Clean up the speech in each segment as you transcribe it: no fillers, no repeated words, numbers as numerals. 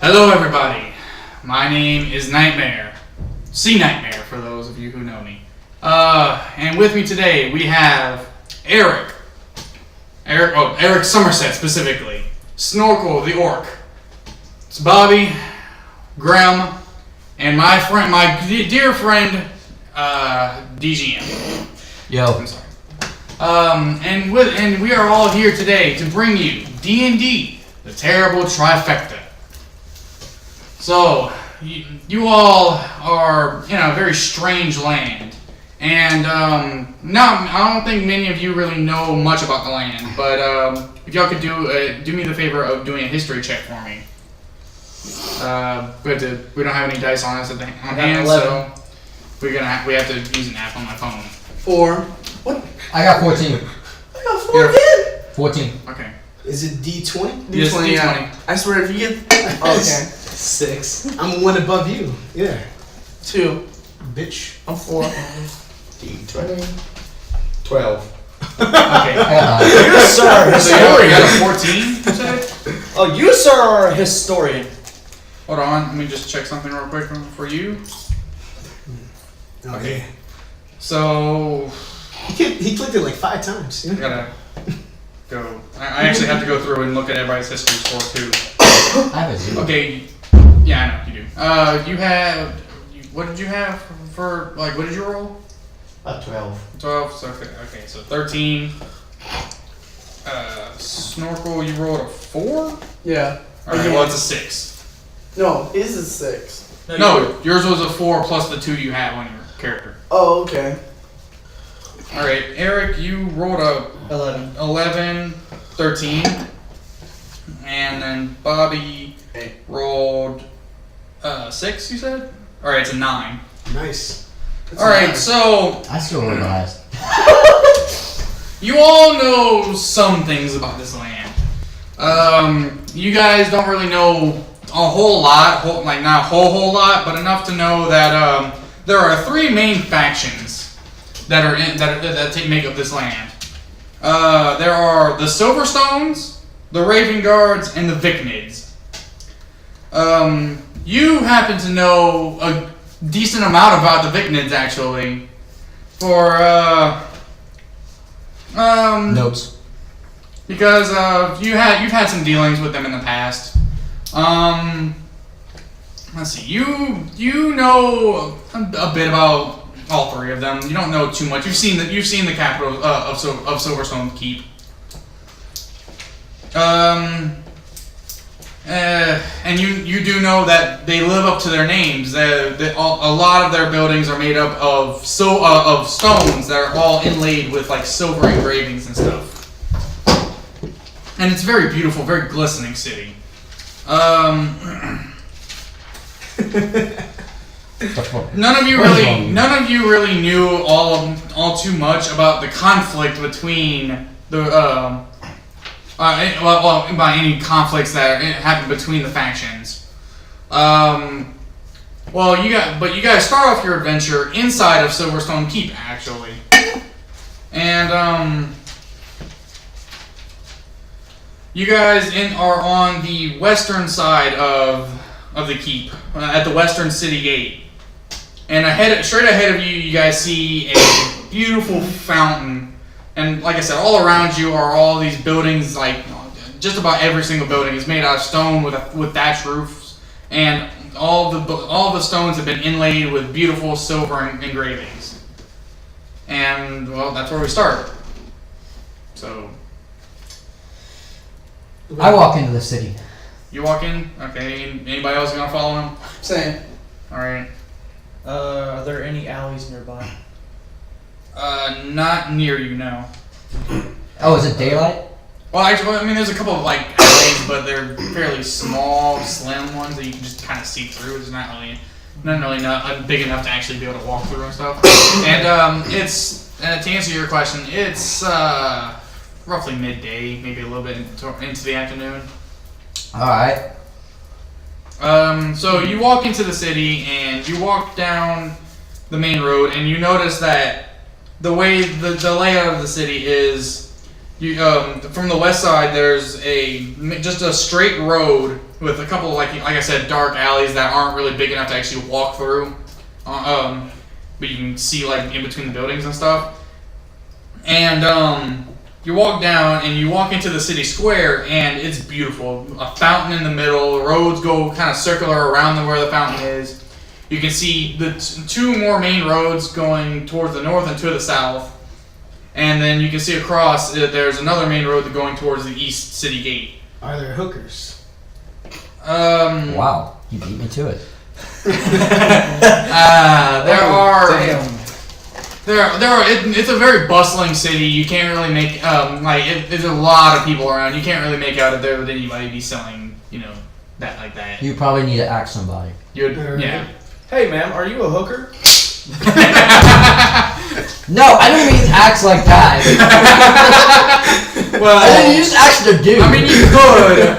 Hello everybody, my name is Nightmare, Sea Nightmare for those of you who know me. And with me today we have Eric Somerset specifically, Snorkel the Orc, it's Bobby, Graham, and my dear friend, DGM. Yo. I'm sorry. And we are all here today to bring you D&D, the Terrible Trifecta. So, you all are in a very strange land, and I don't think many of you really know much about the land, but if y'all could do me the favor of doing a history check for me. We don't have any dice on us on hand, 11. so we have to use an app on my phone. 4. What? I got 14. I got 4 again. 14. Okay. Is it D20? Yes, D20. D20. Yeah. I swear, if you get okay, 6. I'm one above you. Yeah. 2. Bitch. I'm 4. D20. 12. Okay. You sir are a So you already got historian. a 14, you said? Oh, you sir are a historian. Hold on, let me just check something real quick for you. Okay. So, He clicked it like 5 times. I gotta go. I actually have to go through and look at everybody's history score too. I have a 0. Okay, yeah, I know you do. What did you have for like? What did you roll? 12. 12. So okay, so 13. Snorkel, you rolled a 4. Yeah. Alright, well it's a 6. No, his is 6. No, yours was a 4 plus the 2 you have on your character. Oh, okay. Alright, Eric, you rolled a 11, 13. And then Bobby rolled 6, you said? Alright, it's a 9. Nice. Alright, so I still rolled the highest. you all know some things about this land. You guys don't really know a whole lot, like not a whole lot, but enough to know that there are 3 main factions that make up this land. There are the Silverstones, the Raven Guards, and the Vicnids. You happen to know a decent amount about the Vicnids, actually. For Notes. because you've had some dealings with them in the past. Let's see. You know a bit about all 3 of them. You don't know too much. You've seen the capital of Silverstone Keep. And you do know that they live up to their names. A lot of their buildings are made up of stones that are all inlaid with like silver engravings and stuff. And it's very beautiful, very glistening city. None of you really knew all too much about the conflict between the by any conflicts that happen between the factions. You guys start off your adventure inside of Silverstone Keep, actually, and you guys are on the western side of the keep, at the western city gate, and straight ahead of you, you guys see a beautiful fountain. And like I said, all around you are all these buildings. Like just about every single building is made out of stone with thatched roofs, and all the stones have been inlaid with beautiful silver engravings. And well, that's where we start. So I walk into the city. you walk in. Okay. Anybody else gonna follow him? Same. All right. Are there any alleys nearby? Not near you, no. Oh, is it daylight? Well, actually, I mean, there's a couple of like alleys, but they're fairly small, slim ones that you can just kind of see through. It's not really big enough to actually be able to walk through and stuff. And it's to answer your question, it's roughly midday, maybe a little bit into the afternoon. All right. So you walk into the city and you walk down the main road, and you notice that the way the layout of the city is, from the west side there's just a straight road with a couple like I said, dark alleys that aren't really big enough to actually walk through. But you can see like in between the buildings and stuff. And you walk down and you walk into the city square, and it's beautiful. A fountain in the middle. Roads go kind of circular around where the fountain is. You can see the two more main roads going towards the north and to the south. And then you can see across there's another main road going towards the east city gate. Are there hookers? Wow, you beat me to it. There are. Damn. There are. It's a very bustling city. You can't really make there's a lot of people around. You can't really make out if there would anybody be selling, that like that. You probably need to ask somebody. Yeah. Hey, ma'am, are you a hooker? No, I didn't mean acts like that. Well, I didn't just ask the dude. I mean, you could.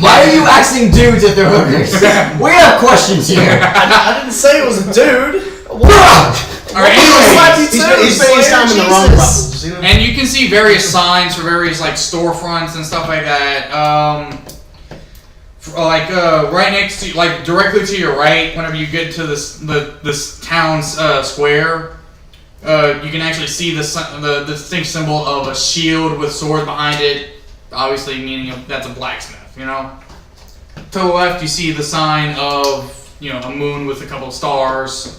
Why are you asking dudes if they're hookers? We have questions here. I didn't say it was a dude. All right. Anyways, He's spending his time in the wrong bubbles. and you can see various signs for various like storefronts and stuff like that. Right next to, like directly to your right, whenever you get to this town's square, you can actually see the distinct symbol of a shield with sword behind it, obviously meaning that's a blacksmith. To the left, you see the sign of a moon with a couple of stars.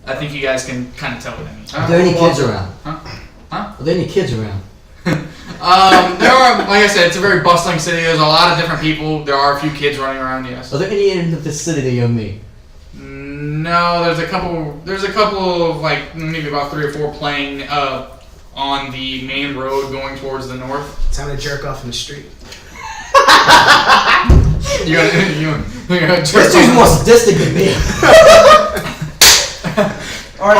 I think you guys can kind of tell what I mean. Are there any kids around? Huh? Are there any kids around? There are, like I said, it's a very bustling city. There's a lot of different people. There are a few kids running around, yes. Are there any in the vicinity of me? No, there's a couple of like maybe about 3 or 4 playing on the main road going towards the north. Time to jerk off in the street. You gotta This dude's more sadistic than me. Alright,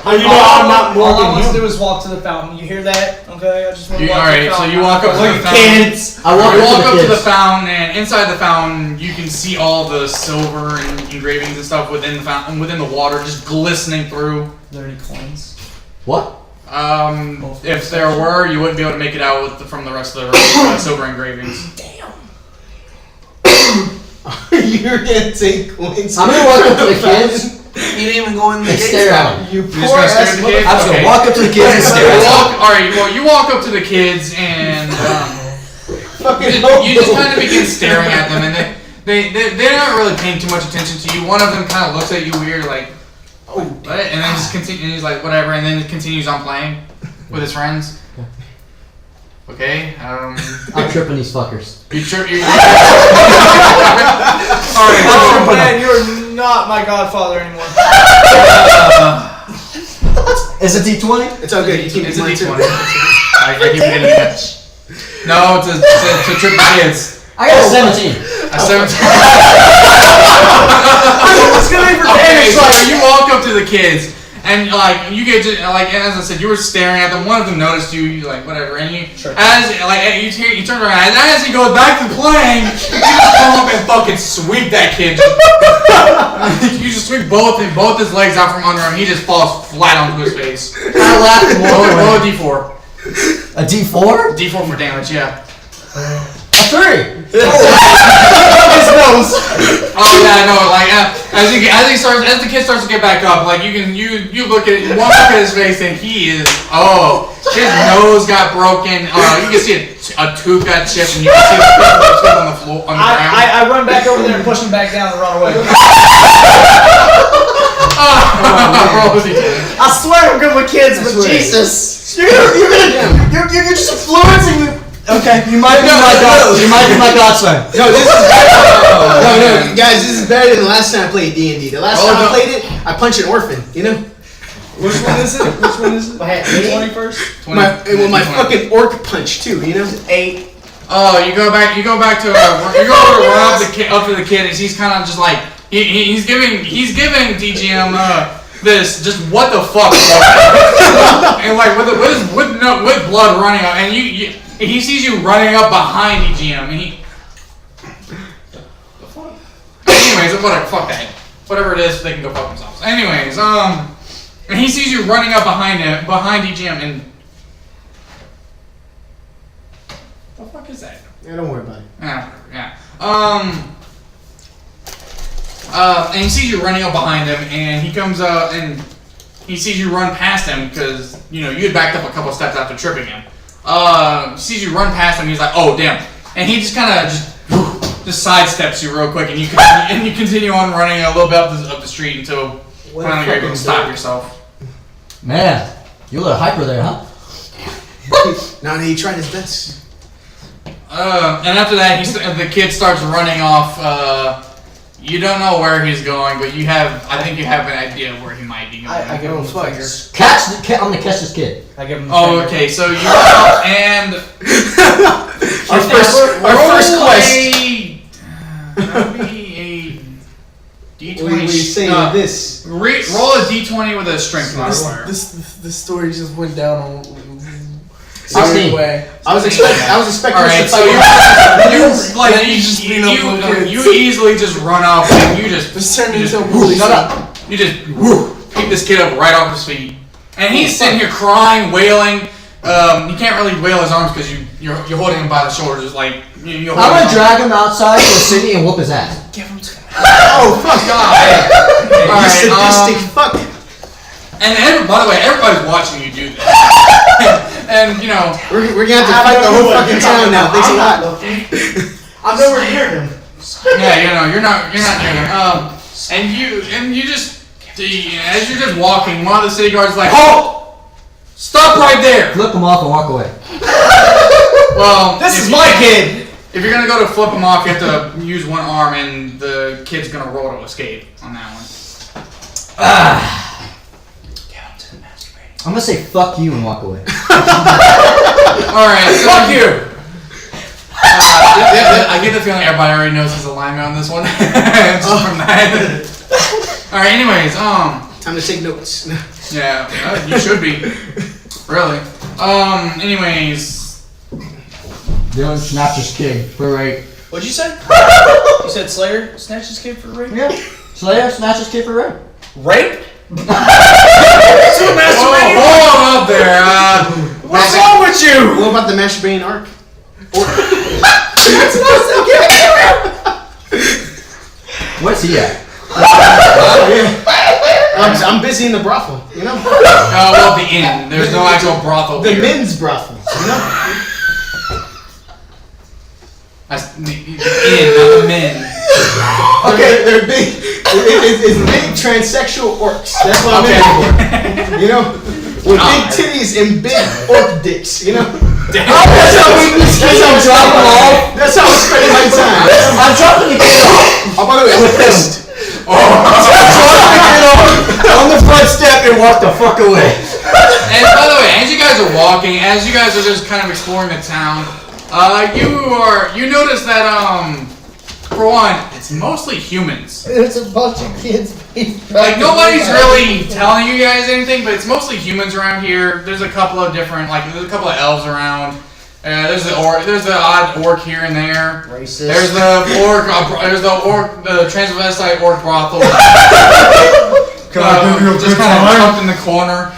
How you know I'm not more all I than want to you? do is walk to the fountain. You hear that? Okay, I just want to walk to the Alright, so fountain. you walk up to the fountain. Kids. I walk You up walk to up the to the kids. fountain, and inside the fountain, you can see all the silver and engravings and stuff within the fountain, within the water, just glistening through. Are there any coins? What? If there were, you wouldn't be able to make it out from the rest of the silver engravings. Damn. You're gonna take coins. I'm gonna walk up to the kids You didn't even go in the and stare at them. You You're poor just gonna stare ass at the kids? I'm just gonna Okay. walk up to the kids and So stare at them. Alright, well, you walk up to the kids and fucking you just kind of begin staring at them, and they're not really paying too much attention to you. One of them kind of looks at you weird, like, Oh, what? And then just continue. And he's like, whatever, and then continues on playing with his friends. Okay. I'm tripping these fuckers. You trip. You. Oh Alright. man, you're not my godfather anymore. Is it D20? it's okay. You keep It's a mine too. D20. I keep forgetting that. No, to trip the kids. I got a 17. A 17. It's gonna be for Okay, damage. so you walk up to the kids, and like you get to, like, as I said, you were staring at them. One of them noticed you. You like whatever, and you Sure. you turn around, and as he goes back to playing, you just come up and fucking sweep that kid. You just sweep both his legs out from under him. He just falls flat onto his face. I laughed and walked Roll a away. d4. A D4? D4 for damage, yeah. A 3. His nose. Oh yeah, no, like as the kid starts to get back up, like you look at one look at his face and he is his nose got broken. You can see a tooth got chipped and you can see the tooth on the floor on the ground. I run back over there and push him back down and run away. Roll with each other. I swear I'm good with kids, but swear. Jesus, you're just influencing me. Okay, You might be my god. You might be my godson. No, this is better. man. No, guys, this is better than the last time I played D&D. The last time I played it, I punched an orphan. You know, Which one is it? Which one is it? 21st. my fucking orc punch too. You know, 8. Oh, you go back to run up to the kid, and he's kind of just like he's giving DGM this just what the fuck, and like with blood running out, and he sees you running up behind DGM, and he. Anyways, whatever, fuck that. Whatever it is, they can go fuck themselves. Anyways, and he sees you running up behind DGM, and the fuck is that? yeah, don't worry about it. Yeah. And he sees you running up behind him, and he comes up and he sees you run past him because you had backed up a couple steps after tripping him. He sees you run past him, he's like, "Oh damn!" And he just kind of just sidesteps you real quick, and you continue on running a little bit up the street until finally you're able to stop yourself. Man, you a little hyper there, huh? No, he tried his best. And after that, the kid starts running off. You don't know where he's going, but I think you have an idea of where he might be going. I give him the finger. I'm gonna catch this kid. I give him the Oh, finger. okay. So you run up and Our first quest. That would be a D20. We saying this. Roll a D20 with a strength modifier. This story just went down on 16. way. I was expecting All right, us so to fight. you easily just run up and you just turned you just, into a bully. you just pick this kid up right off his feet, and he's sitting here crying, wailing. He can't really wail his arms because you're holding him by the shoulders, like you're I'm gonna drag him outside to the city and whoop his ass. Oh fuck! God. You All right, sadistic fuck. and by the way, everybody's watching you do this, and We're gonna have to fight the whole fucking town now. Thanks a lot. I've never heard him. yeah, you're not near them. And you just as you're just walking, one of the city guards is like, "Halt! Stop right there!" Flip him off and walk away. Well, This is my kid. If you're gonna go to flip him off, you have to use one arm, and the kid's gonna roll to escape on that one. I'm gonna say fuck you and walk away. All right, so Fuck you. I get the feeling everybody already knows his alignment on this one. Just from that. All right. Anyways, Time to take notes. yeah, you should be. Really. Anyways. Dylan snatches kid for rape. What'd you say? You said Slayer snatched his kid for rape? Yeah. Slayer snatches kid for rape. Rape? Hold up there. What's wrong with you? What about the masturbating arc? Where's he at? I'm busy in the brothel. Well, the inn. There's no actual brothel The here. men's brothel. That's the inn, not the men. Okay, they're big. It's big transsexual orcs. That's what I'm in for. With big titties and big orc dicks. That's how we drop him off. That's how I'm spending my time. I'm dropping the kid off. Oh, by the way, I'm pissed. On the front step and walk the fuck away. And by the way, as you guys are walking, as you guys are just kind of exploring the town, you notice that for one, it's mostly humans. There's a bunch of kids. Like nobody's really telling you guys anything, but it's mostly humans around here. There's a couple of different, there's a couple of elves around. There's the odd orc here and there. Racist. There's the transvestite orc brothel. Just kind of tucked in the corner.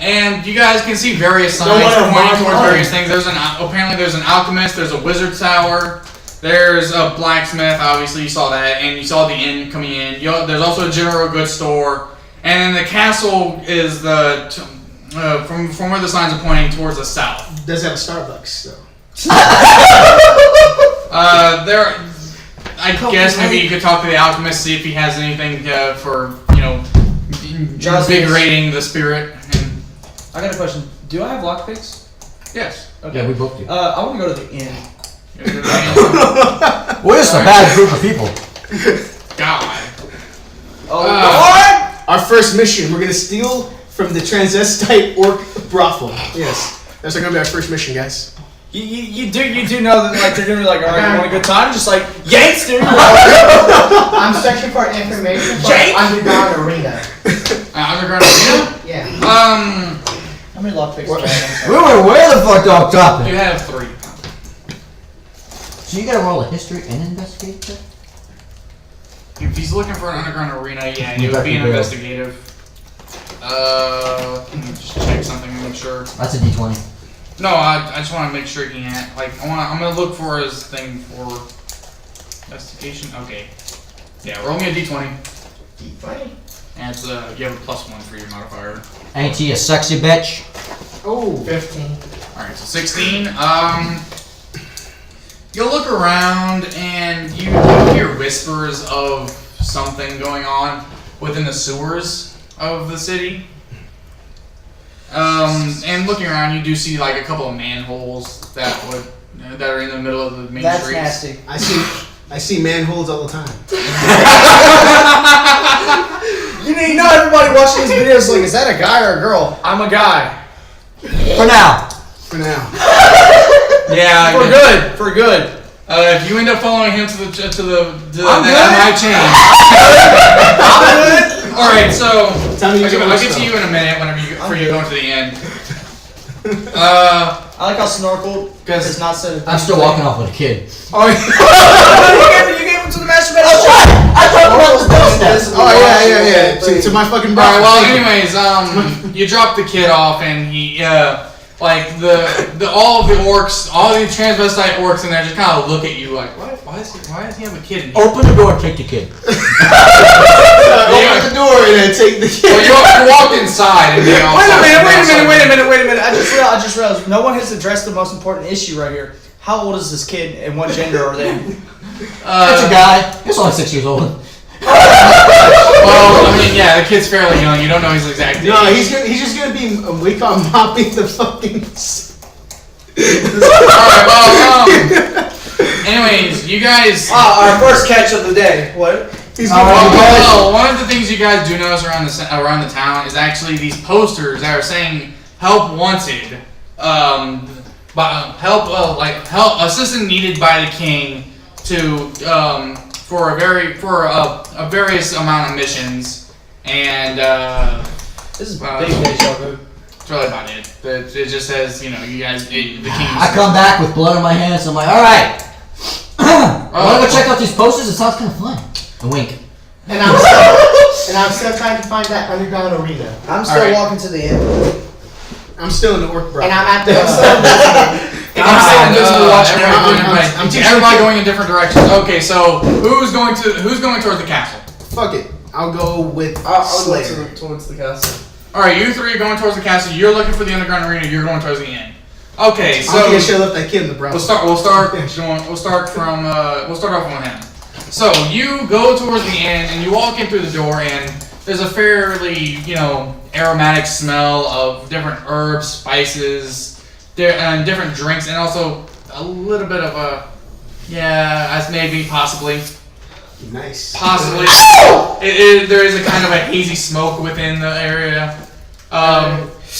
And you guys can see various signs pointing towards various things. Apparently there's an alchemist, there's a wizard tower, there's a blacksmith, obviously you saw that, and you saw the inn coming in. There's also a general goods store, and then the castle is from where the signs are pointing towards the south. Does have a Starbucks though. I guess maybe you could talk to the alchemist, see if he has anything for invigorating the spirit. I got a question. Do I have lockpicks? Yes. Okay. Yeah, we both do. I want to go to the inn. We're just a bad group of people. God. Oh, Our first mission, we're gonna steal from the transvestite orc brothel. Yes, that's gonna be our first mission, guys. You do know that they're gonna be like, all right, you want a good time? Just like yanks, dude. I'm searching for information for Jake? underground arena. Underground arena? Yeah. How many lockpicks do I have? We were way the fuck off topic. You have 3. So you gotta roll a history and investigate check? If he's looking for an underground arena, yeah, You it would be an better do it. investigative. Let me just check something to make sure. That's a D20. No, I just want to make sure he can't. Like, I'm gonna look for his thing for investigation. Okay. Yeah, roll me a d20. D20. And it's you have a +1 for your modifier. Ain't he a sexy bitch? Oh, 15. All right, so 16. You look around and you hear whispers of something going on within the sewers of the city. And looking around, you do see like a couple of manholes that are in the middle of the main That's streets. nasty. I see manholes all the time. You know everybody watching these videos is like, is that a guy or a girl? I'm a guy. For now. For now. Yeah, For good. For good. if you end up following him to the I'm that good. might change. All right, so Tell me I'll get to you in a minute whenever you go to the end. I like how snorkeled Because is not so. I'm still walking off with a kid. oh, You gave him to the masturbation. Oh, what? I thought about the doorstep. Oh yeah. To my fucking all right. brother. Well, anyways, you drop the kid off, and he like the all of the orcs, all the transvestite orcs in there just kind of look at you like, why does he have a kid in here? Open the door and take the kid. Open the door and then take the Well, kid. you walk inside, and they all Wait a minute. I just realized no one has addressed the most important issue right here. How old is this kid and what gender are they? It's a guy. He's only 6 years old. Well, I mean, yeah, the kid's fairly young. You don't know his exact age. No, he's just gonna be we call mopping the fucking. Alright, well, anyways, you guys. Our first catch of the day. What? He's Well, one of the things you guys do notice around the town is actually these posters that are saying "Help Wanted," help assistance needed by the king to for a various amount of missions, and This is big deja vu. that's really about it. It just says you guys the king. I come back with blood on my hands. I'm like, all right. Want to go check out these posters? It sounds kind of fun. A wink. And I'm still trying to find that underground arena. I'm still Alright. walking to the end. I'm still in the orc bro. And I'm at the. Everybody going in different directions. Okay, so who's going towards the castle? Fuck it. I'll go with I'll go Slayer. towards the castle. All right, you three are going towards the castle. You're looking for the underground arena. You're going towards the inn. Okay, I so don't think I should have left that kid in the bro. we'll start off on him. So you go towards the inn and you walk in through the door, and there's a fairly aromatic smell of different herbs, spices, and different drinks, and also a little bit of a possibly. Nice. Possibly. There is a kind of a hazy smoke within the area.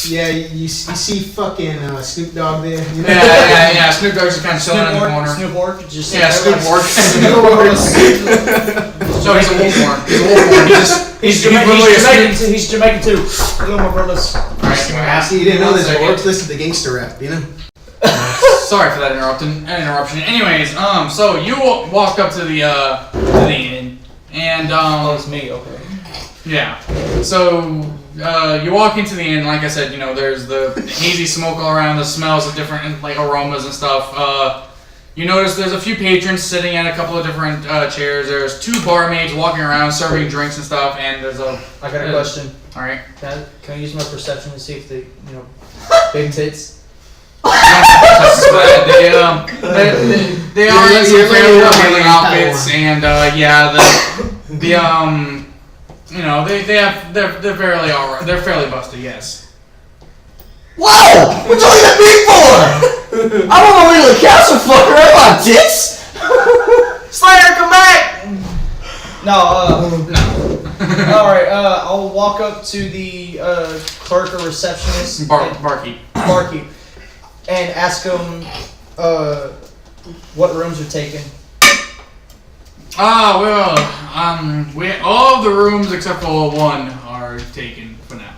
Yeah, you see fucking Snoop Dogg there. You know? Yeah. Snoop Dogg's just kind of chilling in the corner. Snoop Orc. Just Yeah, Snoop Orc. So he's a wolf horn. He's literally a Snoop. He's Jamaican too. Hello, my brothers. Alright, See, you didn't know this. One Orcs second. listen to gangster rap, you know? Sorry for that interruption. Anyways, so you walk up to the inn, and Oh, it's me. Okay. yeah. So you walk into the inn. Like I said, there's the hazy smoke all around, the smells of different like aromas and stuff. You notice there's a few patrons sitting at a couple of different chairs. There's 2 barmaids walking around serving drinks and stuff, and there's a. I got a question. All right. Can I use my perception to see if they, big tits? They are in some fairly revealing outfits, and they're fairly alright. They're fairly busted, yes. Whoa! What you looking at me for? I'm on my way to the castle, fucker. I want tits. Slayer, come back! No. No. Alright, I'll walk up to the clerk or receptionist. Barkeep. Barkeep. And ask them what rooms are taken. All of the rooms except for 1 are taken for now.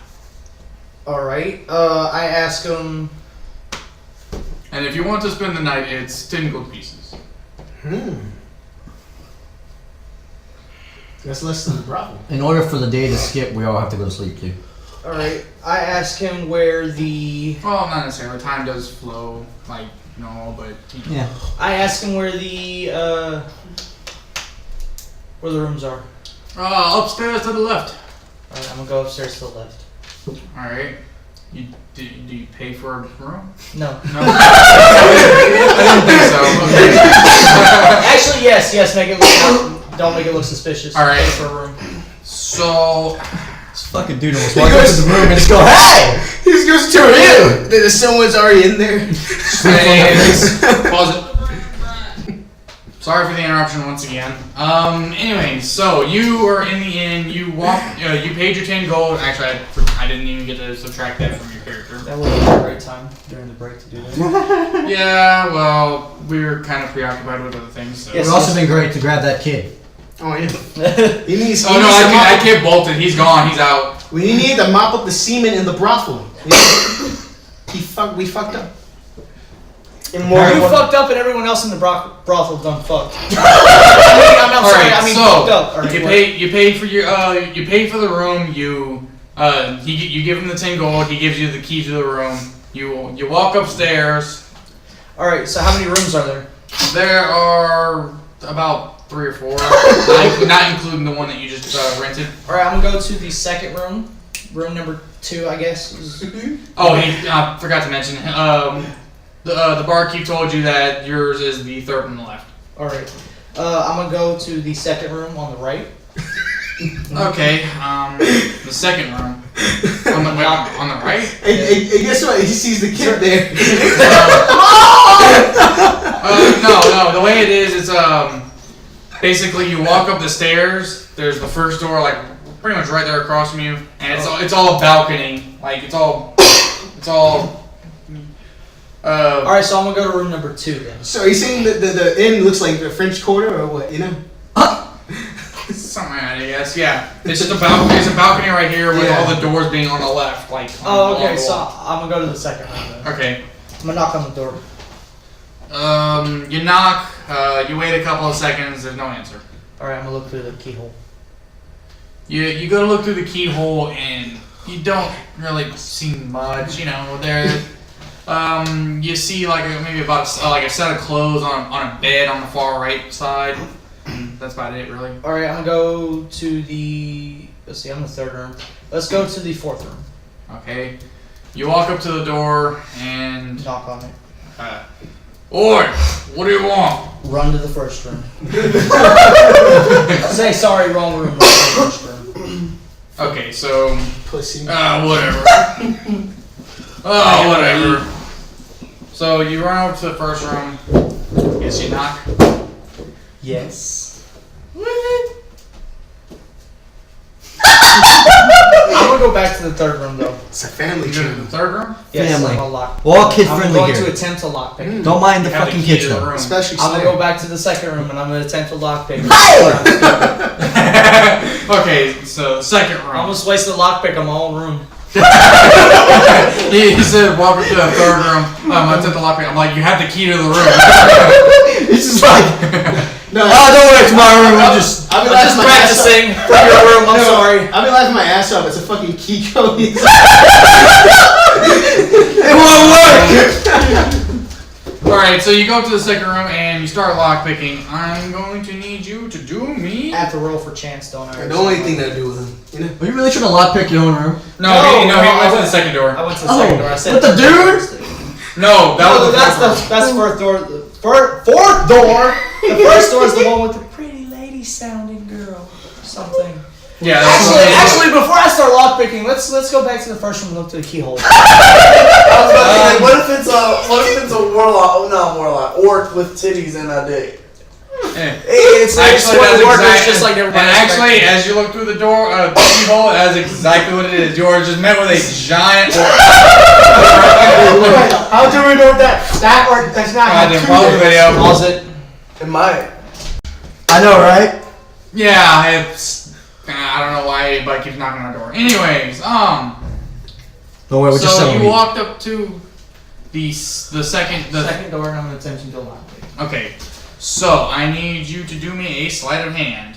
Alright, I ask them. And if you want to spend the night, it's 10 gold pieces. That's less than a brothel. In order for the day to skip, we all have to go to sleep too. Alright, I ask him where the... Well, not necessarily. Time does flow, like, normal, but... You know. Yeah. I ask him where the rooms are. Upstairs to the left. Alright, I'm gonna go upstairs to the left. Alright. Do you pay for a room? No. No? I didn't think so. Okay. Actually, yes, make it look... Don't make it look suspicious. Alright. Pay for a room. So... This fucking dude almost walked into the room and just go, hey! He just goes to you. There's someone's already in there. Anyways, pause it. Sorry for the interruption once again. Anyways, so you are in the inn. You walk. You paid your 10 gold. Actually, I didn't even get to subtract that from your character. That would have been a great time during the break to do that. Yeah. Well, we were kind of preoccupied with other things. So. It would also been great to grab that kid. Oh yeah. He needs. Oh no, that kid bolted. He's gone. He's out. We need to mop up the semen in the brothel. We fucked up. You fucked up and everyone else in the brothel done fucked. I'm fucked up. Right, you pay for your you pay for the room. You give him the 10 gold. He gives you the key to the room. You walk upstairs. All right. So how many rooms are there? There are about 3 or 4, not including the one that you just rented. All right. I'm gonna go to the second room. Room number 2, I guess. Oh, I forgot to mention. The barkeep told you that yours is the third on the left. All right. I'm gonna go to the second room on the right. Okay. The second room on the right. Hey, guess what? He sees the kid there. No. The way it is, it's basically you walk up the stairs. There's the first door, like pretty much right there across from you, and it's all a balcony. Like it's all. All right, so I'm gonna go to room number 2 then. So are you saying that the inn looks like the French Quarter or what? You know? Something like that, I guess. Yeah, it's just a balcony. There's a balcony right here with all the doors being on the left, like. Okay. So I'm gonna go to the second room then. Okay. I'm gonna knock on the door. You knock. You wait a couple of seconds. There's no answer. All right, I'm gonna look through the keyhole. You go to look through the keyhole and you don't really see much. You know, there. You see maybe about a set of clothes on a bed on the far right side. That's about it, really. All right, I'm gonna go to the. Let's see, I'm in the third room. Let's go to the fourth room. Okay. You walk up to the door and Knock on it. Oi, what do you want? Run to the first room. Say sorry, wrong room. Run to the first room. Okay, so Pussy. whatever. Oh, whatever. So you run over to the first room. Yes, you knock. Yes. I'm gonna go back to the third room though. It's a family You go to the channel. third room. Yes, Family. I'm gonna lock. We're all kid I'm friendly going here. to attempt to lockpick. Don't mind the You have fucking key kids to the though. room. Especially I'm gonna Slayer. go back to the second room and I'm gonna attempt to lockpick. Okay, so second I room. almost wasted a lockpick on my own room. He said, walk up to the third room. I took the lockpick. I'm like, you have the key to the room. It's just like, No, oh, don't worry, it's my room. I'm just. I've been I'm just laughing my ass off. practicing for your room. I'm sorry. I've been laughing my ass off. It's a fucking key code. It won't work. Alright, so you go up to the second room and you start lockpicking. I'm going to need you to do me. I have to roll for chance, don't I? The only thing that I do with him, you know. Are you really trying to lockpick your own room? No, he went to the second door. I went to the second door. I said with the dude? No, that was the that's fourth room. that's fourth door. Fourth door. The first door is the one with the pretty lady sounding girl. Something. Yeah, Actually, before I start lockpicking, let's go back to the first room and look to the keyhole. I was about to say, what if it's a warlock? Oh, not warlock. Orc with titties and a dick. It's Actually, one that's workers exactly, just like everybody. and actually, as you look through the door, the keyhole, that's exactly what it is. You are just met with a giant. How do we know that? That's not I didn't pause the video. Pause it. It might. I know, right? Yeah, I don't know why anybody keeps knocking on the door. Anyways, Don't worry, we're just so selling you meat. walked up to the second. Second door, and I'm gonna attempt to lockpick. Okay, so I need you to do me a sleight of hand.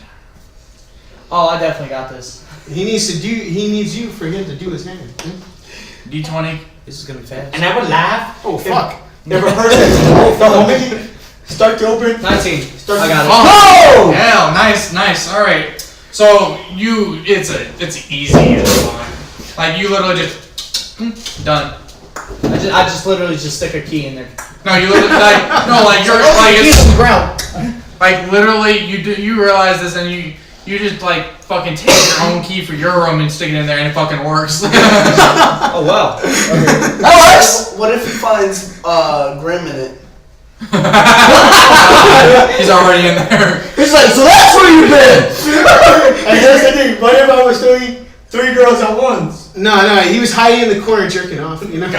Oh, I definitely got this. He needs you for him to do his hand. D20. This is gonna be fast. And I would laugh. Oh fuck! Never heard of it. The homie start to open. 19. Start I got it. Oh! Hell, nice. All right. So it's easy. Like you literally just done. I just literally just stick a key in there. No, you literally like you're like Keys it's on the ground. like literally you realize this and you just like fucking take your own key for your room and stick it in there and it fucking works. Oh wow. Okay. That works! What if he finds Grim in it? He's already in there. He's like, so that's where you've been! And here's the thing. What if I was doing 3 girls at once? No, he was hiding in the corner jerking off. You know. He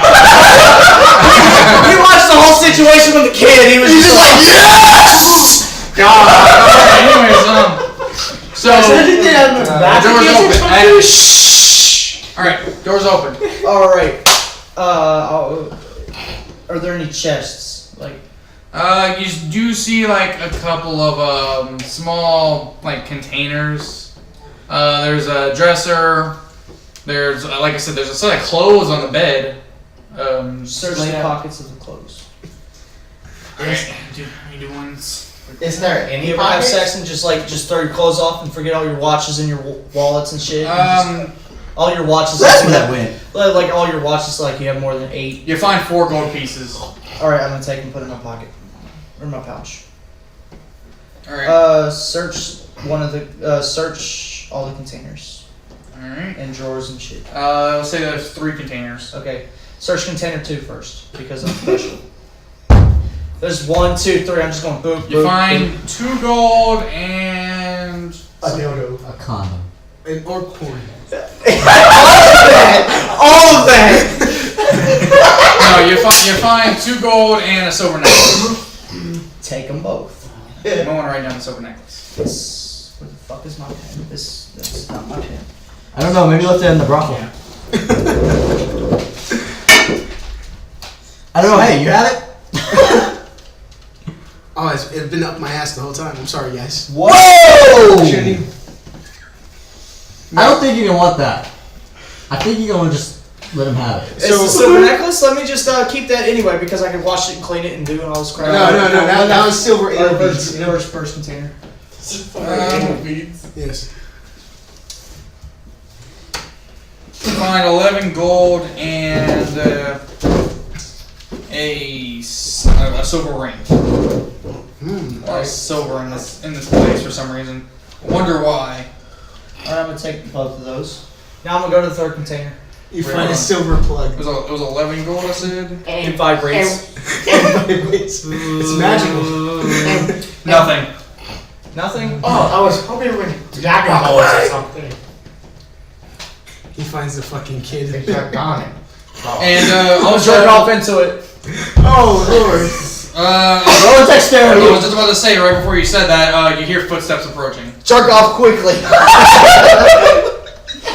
watched the whole situation with the kid. He was just like, yes! Anyways, so Back doors against open. it? And shh. All right, doors open. all right. Are there any chests? Like, You do see like a couple of small like containers. There's a dresser. There's like I said, there's a set of clothes on the bed. search the pockets of the clothes. Alright, you do ones. Is there any You ever have pockets? sex and just throw your clothes off and forget all your watches and your wallets and shit? All your watches. That's like, where that went. Like all your watches, like you have more than 8. You find 4 gold pieces. All right, I'm gonna take and put it in my pocket or in my pouch. All right. Search one of the search all the containers All right. and drawers and shit. I'll say there's 3 containers. Okay, search container 2 first because I'm special. There's 1, 2, 3. I'm just going boop. You boop, find boop. 2 gold and A dildo. A condom. And or porn. all of that. no. You find 2 gold and a silver necklace. Take them both. I'm gonna write down the silver necklace. Where the fuck is my pen? That's not my pen. I don't know, maybe left it in the brothel. I don't know, hey, you have it? Oh, it's been up my ass the whole time. I'm sorry, guys. Whoa! Shouldn't even- I don't think you're gonna want that. I think you're gonna just let him have it. It's the silver necklace. Let me just keep that anyway because I can wash it and clean it and do all this crap. No. That was silver ale beads. First container. Yes. You find 11 gold and a silver ring. A lot of silver in this place for some reason. I wonder why. Alright, I'm gonna take both of those. Now I'm gonna go to the third container. You find a silver plug. It was 11 gold, I said. It vibrates. It's magical. Nothing. Nothing? Oh, I was hoping when Dragon Balls or something. He finds the fucking kid. They got gone. And I'll jerk off into it. Oh lord. Roll dexterity. I was just about to say right before you said that, you hear footsteps approaching. Jerk off quickly.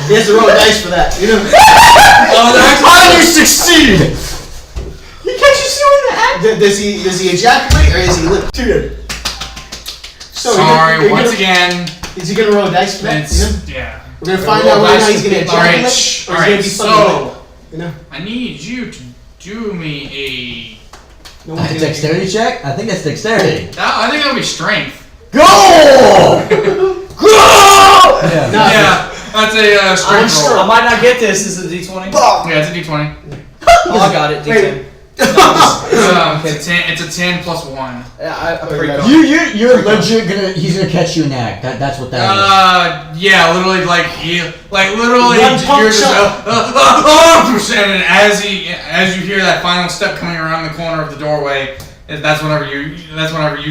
He has to roll dice for that, you know. How you succeed? You can't you see what the act? Does he ejaculate or is he limp? So Sorry, once again. Is he gonna roll dice for that? It's, yeah. We're gonna find out whether or not he's gonna ejaculate or he's gonna Alright, be so fucking limp. You know. I need you to do me No one's gonna Dexterity check? I think that's dexterity. I think that'll be strength. Go! Go! Yeah. No. Yeah, that's a strength roll. I might not get this. This is a D20. Yeah, it's a D20. Oh, I got it. D10. It's a 10 plus 1. Yeah, I'm pretty good. You're legit gonna. He's gonna catch you in the act. That's what that is. Yeah, literally, literally, One you're punch just and as you hear that final step coming around the corner of the doorway, that's whenever you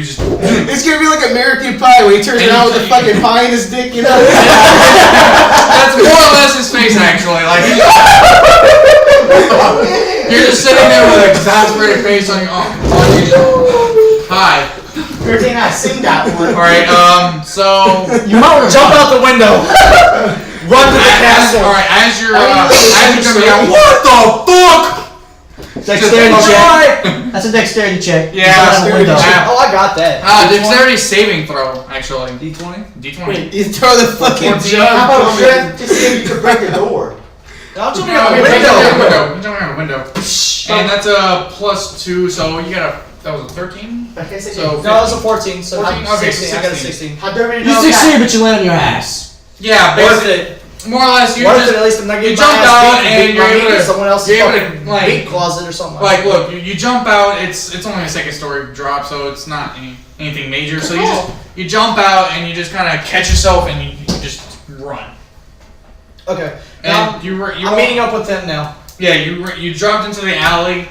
just. It's gonna be like American Pie when he turns around with the fucking pie in his dick, you know. That's more or less his face, actually. Like you're just sitting there with an exasperated face on your Hi. You're saying I sing that one. All right. So. You might want to Jump out the window. Run to the castle. All right. As you're jumping out, what the fuck? Dexterity check. That's a dexterity check. Yeah, Out the window. Oh, I got that. Dexterity saving throw. actually. D20. D20. You throw the fucking 14. jug. How about a trip to see if you can break the door? I'm jumping No, out the you're jumping out the window. window. You're jumping out the window. And that's a +2, so you got that was a 13? I can't say So No, it was a 14, so 14? I'm Okay, 16. I got a 16. 16. How dare you You know succeed, but you land on your ass. Yeah, Worth basically, it. more or less, you Worth just it. At least I'm not you getting jump my ass out beat and from you're being able to someone else's you're able to, fucking like- meat closet or something. like look, you jump out. It's only a second story drop, so it's not anything major. So you jump out and you just kind of catch yourself and you just run. Okay. And Now, you I'm meeting up with them now. Yeah, you dropped into the alley.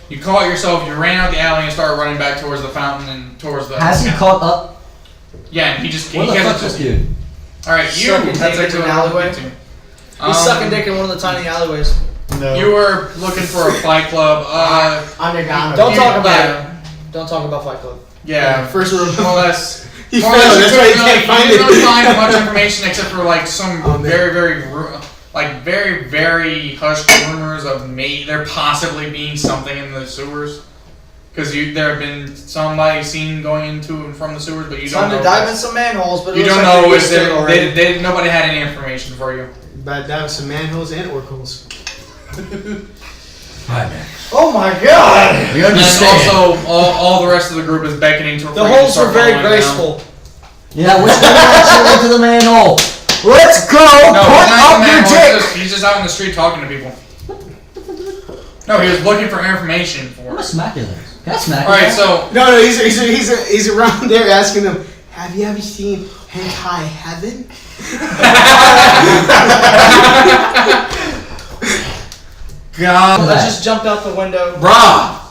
You caught yourself. You ran out the alley and started running back towards the fountain and towards the. Has he caught up? Yeah, and he just Where the kept fuck up this to you. dude? All right, you. Sucking dick That's in actually an what I'm alleyway? looking to. He's sucking dick in one of the tiny alleyways. No. You were looking for a fight club. Underground. Don't talk about yeah. it. Don't talk about Fight Club. Yeah, First room. more or less. He More failed. or less, That's why you can't find you didn't really it. find much information except for like some Oh, man. very very hushed rumors of there possibly being something in the sewers. Because there have been somebody seen going into and from the sewers, but you don't Time know. to dive in some manholes, but it You looks don't like know they're if used to it already. nobody had any information for you. But that was some manholes and oracles. Alright, man. Oh my god! We And understand. also, all the rest of the group is beckoning to. The holes were very graceful. Yeah, which one actually into the manhole? Let's go! No, Put he's not up in the your manhole, dick! he's just out in the street talking to people. No, he was looking for information I'm for. gonna smack his ass. Can I smack All right, his ass? so No, he's around there asking them, have you ever seen Hentai Heaven? God, I just jumped out the window. bruh.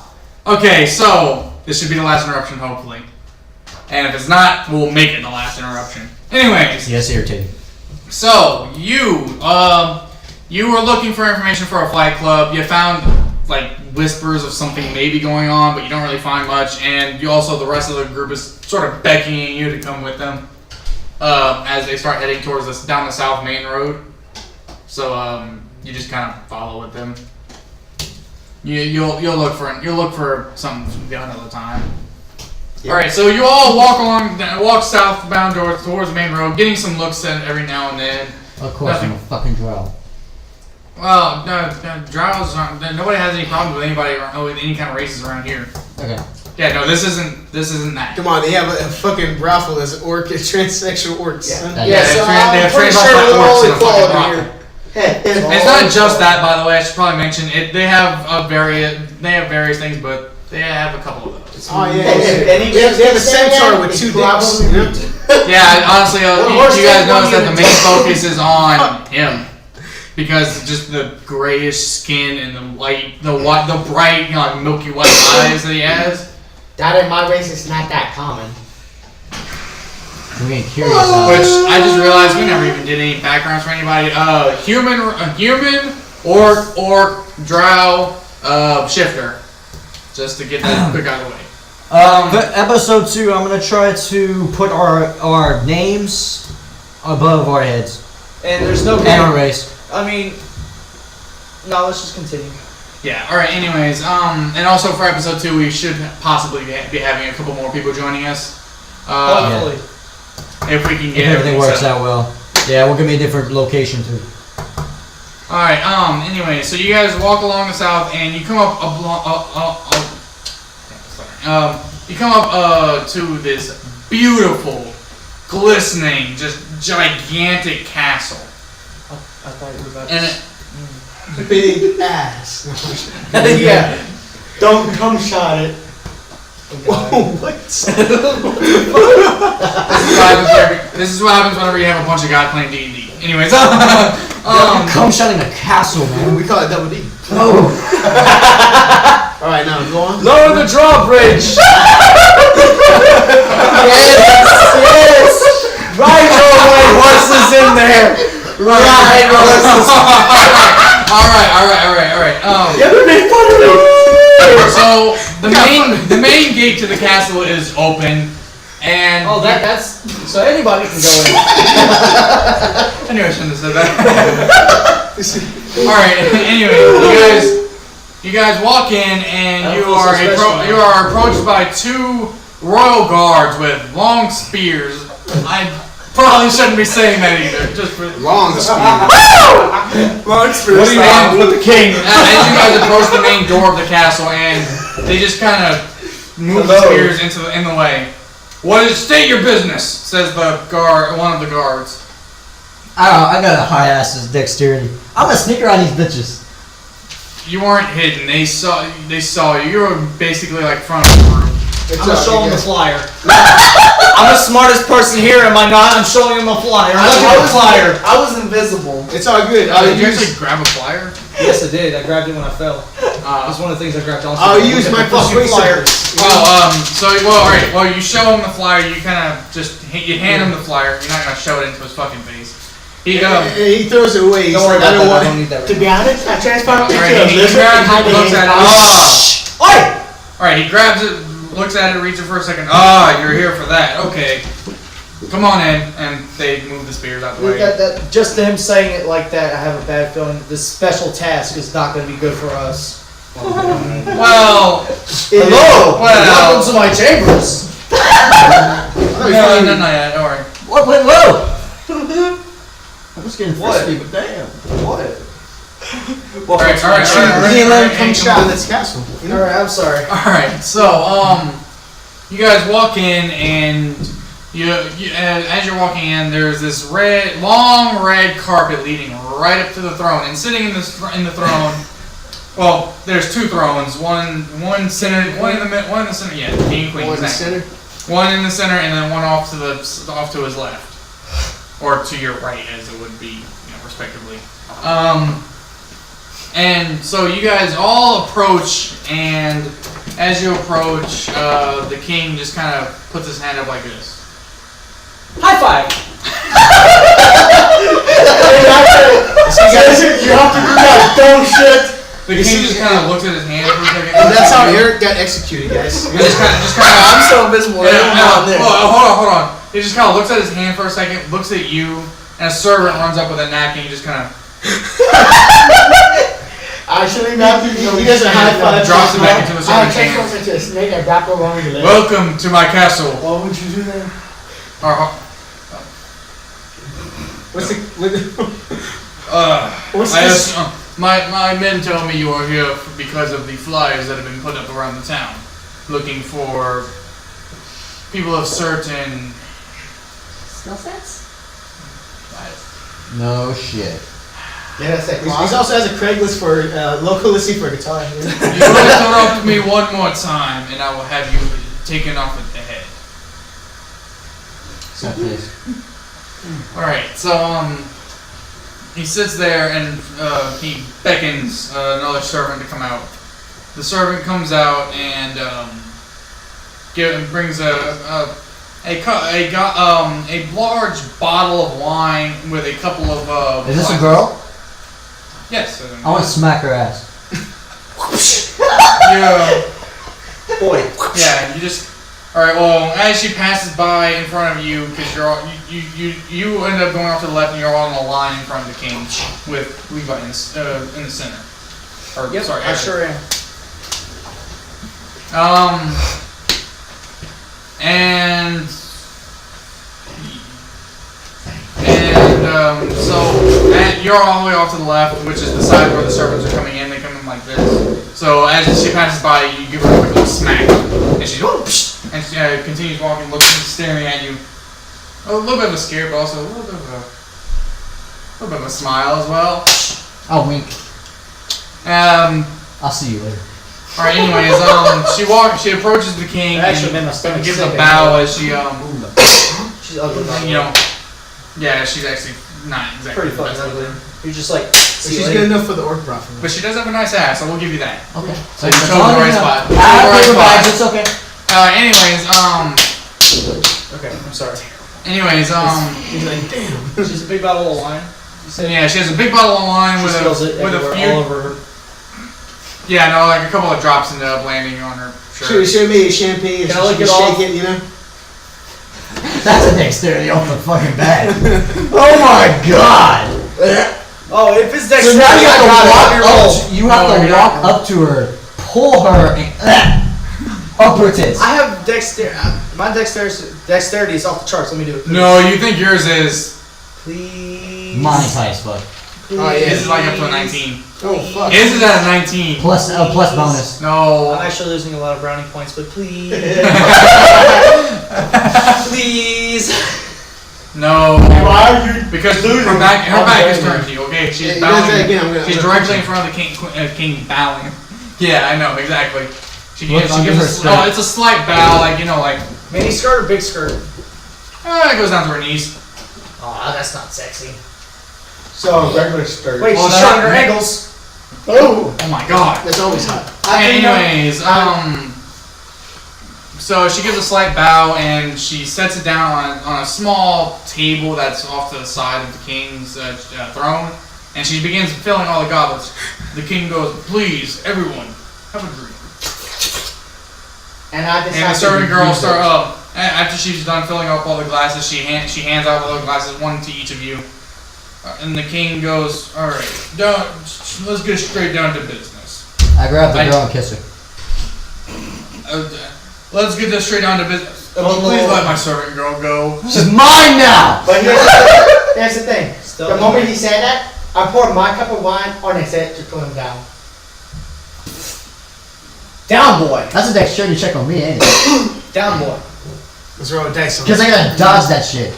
Okay, so this should be the last interruption, hopefully. And if it's not, we'll make it the last interruption. Anyways, Yes, irritating. so you were looking for information for a fight club. You found like whispers of something maybe going on, but you don't really find much. And you also, the rest of the group is sort of beckoning you to come with them as they start heading towards this down the South Main Road. So you just kind of follow with them. You'll look for something another time. Yeah. All right, so you all walk southbound towards the main road, getting some looks at every now and then. Of course, Nothing. I'm a fucking drow. Well, drows aren't. Nobody has any problems with anybody with any kind of races around here. Okay. Yeah, no, this isn't that. Come on, they have a fucking brothel as transsexual orcs. son. Yeah. Yeah, so they have I'm pretty trans sure black we're all orcs in a fucking equality brothel. here. Hey, It's not just that, by the way. I should probably mention it. They have various things, but they have a couple of those. Oh, yeah. Any They have a centaur with two dicks. probably- Yeah, honestly, horse you guys take one notice that the unit. main focus is on him because just the grayish skin and the bright, milky white eyes that he has. That in my race is not that common. We're getting curious now. Which I just realized we never even did any backgrounds for anybody. Human, orc, drow, shifter. Just to get that quick out of the way. For episode 2, I'm gonna try to put our names above our heads And there's no and our game. race. I mean, no, let's just continue. Yeah. All right. Anyways, and also for episode 2, we should possibly be having a couple more people joining us. Hopefully. If we can If get everything works set up. out well. Yeah, we'll give me a different location too. All right. Anyway, so you guys walk along the south, and you come up you come up to this beautiful, glistening, just gigantic castle, I thought you were about and to. Big ass. Yeah. Don't come shot it. Whoa, what? this is what happens whenever you have a bunch of guys playing D&D. Anyways, Come shutting a castle, man. We call it double D. Oh. Alright, now go on. Lower the drawbridge! Yes! Right your way, horses in there! Right, horses! Alright. So the main gate to the castle is open, and Oh, that's. So anybody can go in. I knew I shouldn't have said that. Alright, anyway, you guys walk in and I you don't feel so special now. are approached by 2 royal guards with long spears I probably shouldn't be saying that either. Just for Long speed. Long What experience. do you mean with the king? As you guys approach the main door of the castle, and they just kind of move the spears in the way. What is? State your business, says the guard. One of the guards. I got a high ass's dexterity. I'm gonna sneaker on these bitches. You weren't hidden. They saw you. You were basically like front of the group. I'm gonna show him the flyer. I'm the smartest person here, am I not? I'm showing him a flyer. Look at the flyer. I was invisible. It's all good. Did you actually grab a flyer? Yes, I did. I grabbed it when I fell. That was one of the things I grabbed also. I'll use my fucking flyer. All right. Well, you show him the flyer. You kind of you hand him the flyer. You're not gonna show it into his fucking face. He throws it away. He's Don't worry like, I about don't that. I want. don't need that right To be honest, I transformed into Alright, a he lizard grabs behind it, the looks at it. hands. All right, he grabs it, looks at it, reads it for a second. You're here for that. Okay, come on in, and they move the spears out the way. Just him saying it like that, I have a bad feeling this special task is not going to be good for us. Well, Hello! Well- Welcome to my chambers! no, not yet. Don't worry. What? Wait, whoa! I'm just getting frisky, but damn. What? All right. Come shot this castle. You know? Alright, I'm sorry. All right. So, you guys walk in, and you as you're walking in, there's this long red carpet leading right up to the throne, and sitting in the throne. Well, there's two thrones. One center, one in the center. Yeah, king and queen. One in the exactly. center. One in the center, and then one off to his left, or to your right, as it would be, respectively. And so you guys all approach, and as you approach, the king just kind of puts his hand up like this. High five! You have to do that dumb shit. The king just kind of looks at his hand for a second. And that's how Eric got executed, guys. He just kind of. I'm so invisible. Hold on. He just kind of looks at his hand for a second, looks at you, and a servant runs up with a napkin. He just kind of Actually, Matthew, He doesn't high five. drops it back into the I servant's transformed hand. into a snake and wrapped around your leg. Welcome to my castle. Why would you do that? What's this? My men tell me you are here because of the flyers that have been put up around the town, looking for people of certain Skill sets? No shit. Yeah, that's He also has a Craigslist for local listing for a guitar. You will interrupt me one more time, and I will have you taken off with the head. So please. All right, so he sits there and he beckons another servant to come out. The servant comes out and brings a large bottle of wine with a couple of. Is this a girl? Yes. I want to smack her ass. Boy. Yeah, you just. All right. Well, as she passes by in front of you, because you end up going off to the left, and you're all on the line in front of the king with Levi in the center. Or Yep, sorry, I sure am. So you're all the way off to the left, which is the side where the servants are coming in. They come in like this. So as she passes by, you give her a quick little smack, and she and she continues walking, looking, staring at you. A little bit of a scare, but also a little bit of a smile as well. I'll wink. I'll see you later. All right. Anyways, she approaches the king Actually, made my and stomach gives sick. a bow as she She's ugly. yeah, she's actually not exactly Pretty the fucking best ugly. looking. You're just like. She's good enough for the orc prophet. But she does have a nice ass, so we'll give you that. Okay. So you chose the right spot. I have paper bags, it's okay. Okay, I'm sorry. Anyways, He's like, damn. She's a big bottle of wine. yeah, she has a big bottle of wine She with spills it a everywhere, few. all over her. Yeah, no, like a couple of drops ended up landing on her shirt. Should have made champagne and Can I lick she it shake off? it, you know? That's a dexterity off the fucking bat. Oh my god! Oh, if it's So dexterity, now you have to walk roll. up. You have to walk up to her, pull her, and Upper tits. I have my dexterity is off the charts. Let me do it. No, you think yours is. Please. Mine's high as fuck. Please. Oh, yeah. His is like up to a 19. Oh fuck. His is at a 19. Plus bonus. No. I'm actually losing a lot of brownie points, but please. Please. No. Why are you Because losing? her back is turned to you, okay? She's Yeah, you bowing. guys say again, She's I'm directly gonna- in front of the king bowing. Yeah, I know, exactly. She Look gives, under her skirt. oh, it's a slight bow, like, you know, like, Mini skirt or big skirt? it goes down to her knees. Oh, that's not sexy. So regular skirt. Wait, Well, she's that- showing her ankles. Oh. Oh my god. That's always hot. Anyways, so she gives a slight bow and she sets it down on a small table that's off to the side of the king's throne, and she begins filling all the goblets. The king goes, "Please, everyone, have a drink." And I decided And the servant girl use it. after she's done filling up all the glasses, she hands out all the glasses, one to each of you. And the king goes, "All right, let's get straight down to business. I grab the girl and kiss her. Let's get this straight down to business. Please let my servant girl go." She's mine now! But here's the thing. Still The moment he said that, I poured my cup of wine on his head to cool him down. Down boy. That's a dexterity check on me, ain't it? Down boy. Let's roll a dice. Because I gotta dodge that shit.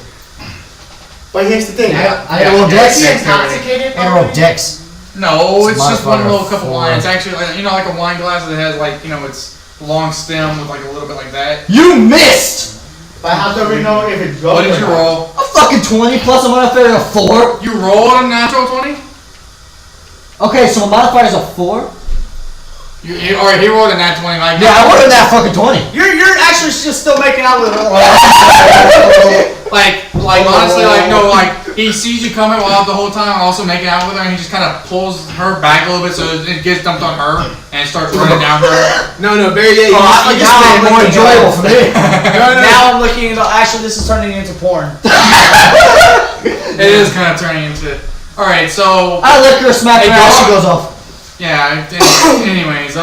But here's the thing. I gotta roll dex. Is he intoxicated? I gotta roll dex. No, it's just one Modifier little cup of wine. four. It's actually like, you know, like a wine glass that has like, you know, it's long stem with like a little bit like that. You missed! But how do we know if it's gold? What did or you not? roll? A fucking 20 plus a modifier of 4. You rolled a natural 20? Okay, so my modifier is a 4? Alright, he rolled a nat 20. Like, Yeah, I wanted that fucking 20. You're actually just still making out with her. Like honestly, like, no, like, he sees you coming while the whole time also making out with her, and he just kind of pulls her back a little bit so it gets dumped on her, and starts running down her. No, Barry, yeah, I you just just made it more enjoyable for me. Now I'm looking into. Actually, this is turning into porn. It is kind of turning into. Alright, so. I lick her, smack her Hey, ass, she dog. goes off. Yeah, anyways,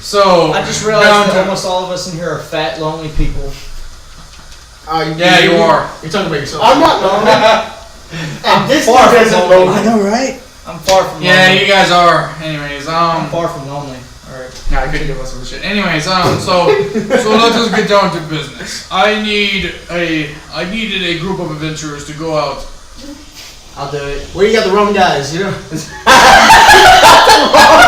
so. I just down realized that to- almost all of us in here are fat, lonely people. Yeah, you are. You're talking about yourself. I'm not lonely. And this far dude from isn't lonely. lonely. know, right? I'm far from Yeah, lonely. you guys are. Anyways, I'm far from lonely. Alright. Yeah, I couldn't give us some shit. Anyways, so let's just get down to business. I needed a group of adventurers to go out. I'll do it. Where you got the wrong guys, you know?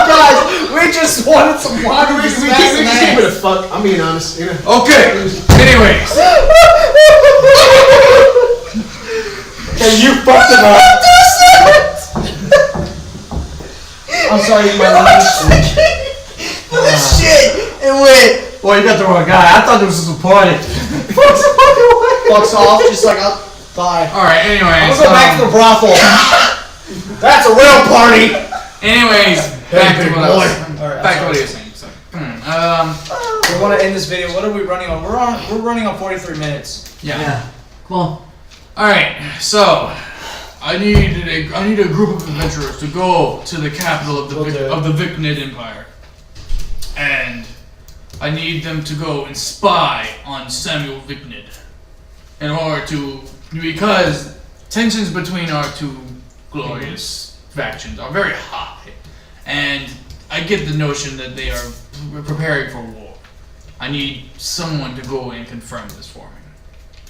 Guys, we just wanted some water. We just keep it a fuck. I'm being honest, you know? Okay. Anyways, And you fucked him up. I'm sorry, my language. Shit! It went. Well, you got the wrong guy. I thought this was a party. Fucks off, just like I'll bye. all right. I'm Anyways, gonna go back to the brothel. That's a real party. anyways, back to what I was. Alright, Back to what he was saying. So, we want to end this video. What are we running on? We're running on 43 minutes. yeah. Come on. All right. So, I need a group of adventurers to go to the capital of the Viknid Empire, and I need them to go and spy on Samuel Viknid in order to, because tensions between our two glorious factions are very high, and I get the notion that they are preparing for war. I need someone to go and confirm this for me.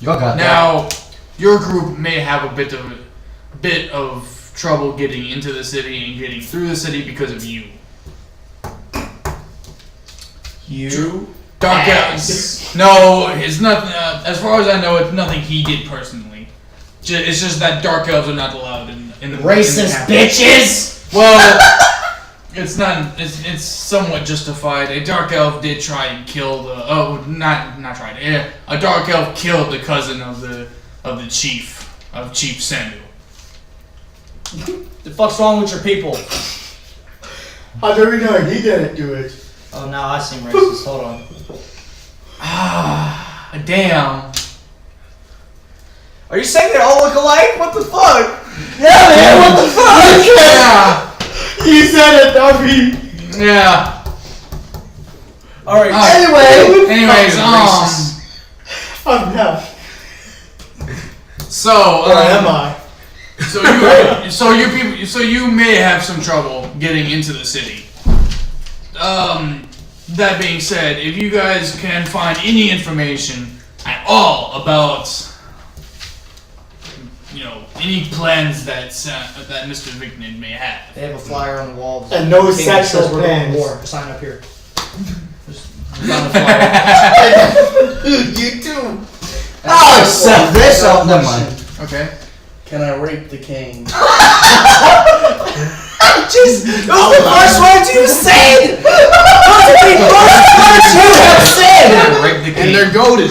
Y'all got that. Now, your group may have a bit of trouble getting into the city and getting through the city because of you. You? Dark Elves. No, it's nothing. As far as I know, it's nothing he did personally. It's just that Dark Elves are not allowed in the Racist bitches. Well, it's not. It's somewhat justified. A Dark Elf did try and kill the. Not tried. Yeah, a Dark Elf killed the cousin of the Chief Samuel. The fuck's wrong with your people? How do we know he didn't do it? Oh, now I seem racist. Hold on. Ah, damn. Are you saying they all look alike? What the fuck? Yeah, man, what the fuck? Yeah. He said it, Duffy. Yeah. All right. Anyways, Oh no. so Or am I? so you may have some trouble getting into the city. That being said, if you guys can find any information at all about, any plans that Mr. Vignan may have. They have a flyer on the wall. And no King says sexual we're going to plans. war. Sign up here. Just found the flyer. You too. I'll accept this. Oh, never mind. Okay. Can I rape the king? Jeez, those are the first words you said! Those are the first words you have said! Rape the king. And they're goaded.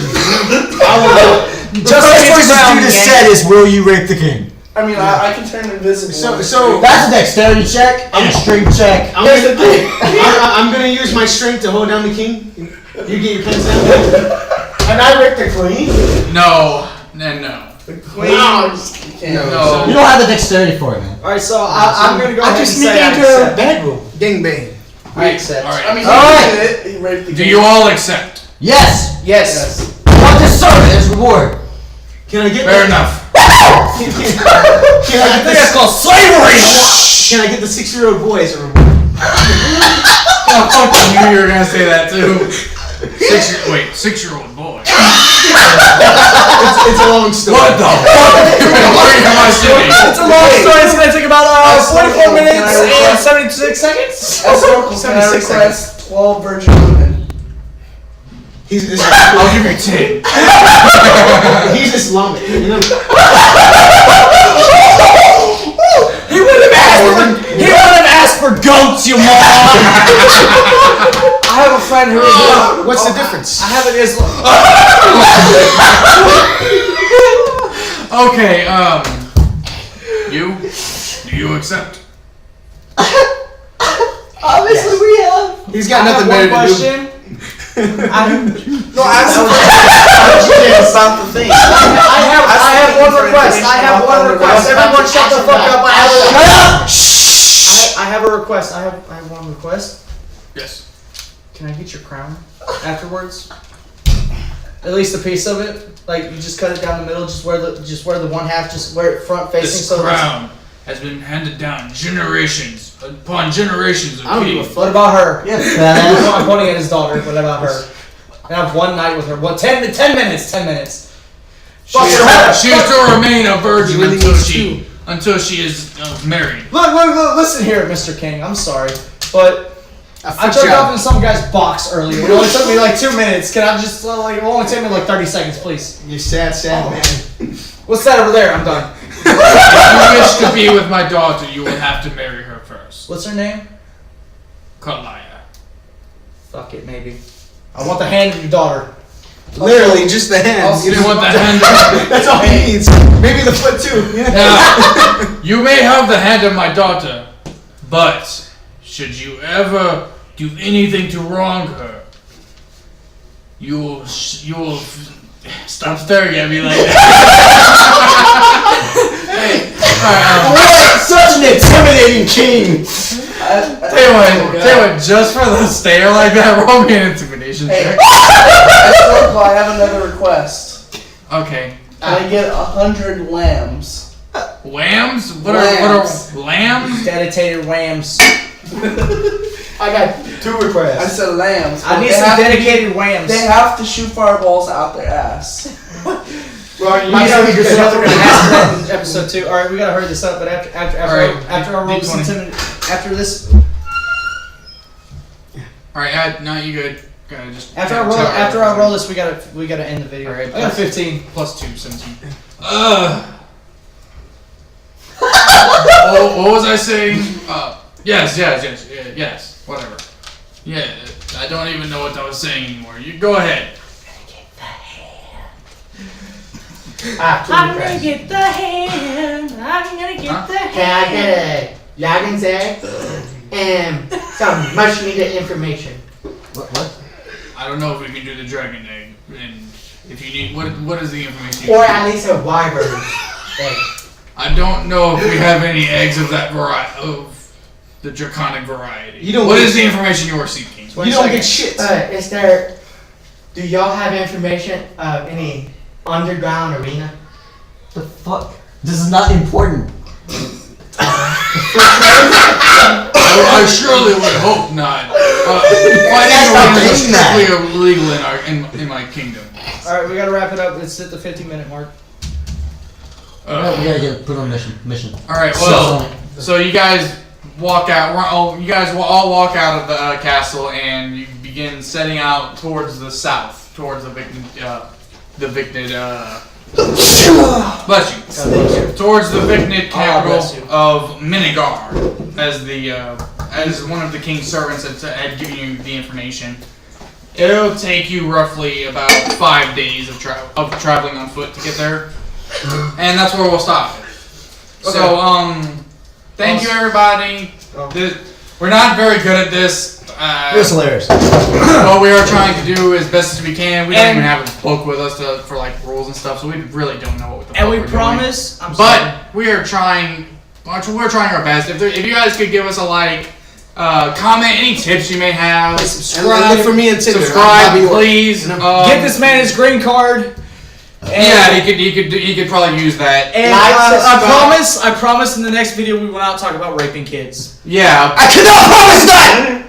Just the first words you just said is, "Will you rape the king?" I mean, I can turn invisible. So That's a dexterity check and a strength check. I'm gonna use my strength to hold down the king. You get your pants down. And I ripped the queen. No. the queen. No. You can't. No. You don't have the dexterity for it, man. Alright, so I'm going to go I ahead and just sneak say I into accept. a bedroom. Gang bang. I accept. Alright. I mean, Alright. he did it. He raped the king. Do you all accept? Yes. Yes. Want to serve as reward. Can I get? Fair enough. Can I I get think that's called slavery! Can I get the 6-year-old boy as a reward? Oh, fuck, I knew you were gonna say that too. 6-year-old boy. It's a long story. What the fuck? Where am I sitting? It's a long story. It's going to take about 44 minutes Can I and 76 seconds. Escort, can I 76 request 12 virgin women? I'll give you 10. He's Islamic. You know? He would have asked for goats, you moron! I have a friend who is What's the difference? I have an Islam. Okay, do you accept? Obviously we have. He's got I nothing have better one to do. question. No, ask about the thing. I have one request. I have one request. Everyone shut the fuck up. I have a request. I have one request. Yes. Can I get your crown afterwards? At least a piece of it. Like you just cut it down the middle. Just wear the one half. Just wear it front facing. This So that's- crown has been handed down generations upon generations of I don't give a kings. What about her? Yes, I'm pointing at his daughter. What about her? I have one night with her. What? 10 minutes. 10 minutes. She is to remain a virgin really until she is married. Look, listen here, Mr. King. I'm sorry, but I fucked jumped you up. off in some guy's box earlier. It only took me like 2 minutes. Can I just it only take me like 30 seconds, please? You're sad man. What's that over there? I'm done. If you wish to be with my daughter, you will have to marry her first. What's her name? Kalaya. Fuck it, maybe. I want the hand of your daughter. Literally, just the hands. You want the hand? That's all he needs. Maybe the foot too. Yeah. Now, you may have the hand of my daughter, but should you ever do anything to wrong her, you will stop staring at me like that. What? Such an intimidating king. Tell you what, just for the stare like that, roll me an intimidation Hey, check. I have another request. Okay. Can I get 100 lambs? Lambs? What Lambs. are lambs? Dedicated rams. I got 2 I requests. said lambs. I but need they some have to be- dedicated rams. They have to shoot fireballs out their ass. Well, you My gotta son be just good. we're gonna ask that in episode 2. All right, we gotta hurry this up. But after I roll this D20. after this Alright, no, you good. Gotta just after I roll this, we gotta end the video. All right, I got 15. plus 2, 17. What was I saying? Yes, whatever. Yeah, I don't even know what I was saying anymore. You go ahead. Ah, 2 I'm gonna requests. get the hand. I'm gonna get Huh? the Can I hand. get a dragon's egg and some much needed information? What? I don't know if we can do the dragon egg, and if you need, what is the information? Or at least a wyvern egg. I don't know if we have any eggs of that variety, of the draconic variety. You don't What need- is the information you are seeking? You don't get shit. Is there? Do y'all have information of any underground arena? The fuck? This is not important. I surely would hope not. Financial arenas are strictly illegal in my kingdom. Alright, we gotta wrap it up. It's at the 50-minute mark. We gotta get put on mission. All right. Well, so you guys walk out. You guys all walk out of the castle, and you begin setting out towards the south, towards the Vicnid. Bless you. Towards the Vicnid capital of Minigar, as one of the king's servants had given you the information. It'll take you roughly about 5 days of traveling on foot to get there, and that's where we'll stop it. Okay. So, thank you everybody. We're not very good at this. It was hilarious. What we are trying to do as best as we can. We don't even have a book with us for like rules and stuff, so we really don't know what the fuck And we we're promise. doing. But we are trying. We're trying our best. If you guys could give us a comment, any tips you may have, Subscribe. And look for me and Tinder. subscribe, please. Get this man his green card. Yeah, he could probably use that. And I promise in the next video we will not talk about raping kids. Yeah. I cannot promise that!